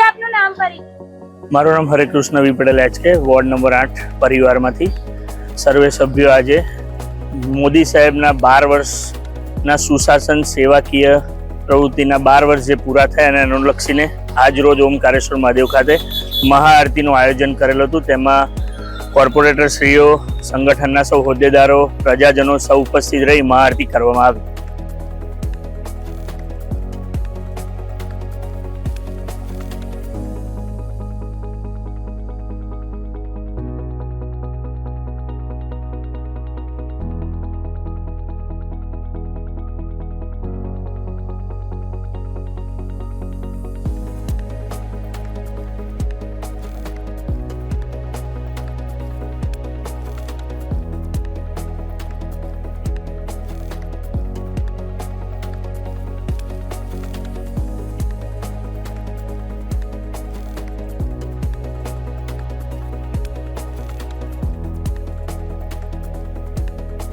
આપનું નામ પરિચય? મારું નામ હરેકૃષ્ણ વી પટેલ HK, વોર્ડ નંબર 8 પરિવારમાંથી સર્વે સભ્યો આજે મોદી સાહેબના 12 વર્ષના સુશાસન સેવાકીય પ્રવૃત્તિના 12 વર્ષ જે પૂરા થયા અને અનુલક્ષીને આજ રોજ ઓમકારેશ્વર મહાદેવ ખાતે મહાઆરતીનું આયોજન કરેલું હતું। તેમાં કોર્પોરેટર શ્રીઓ, સંગઠનના સૌ હોદ્દેદારો, પ્રજાજનો સૌ ઉપસ્થિત રહી મહાઆરતી કરવામાં આવી।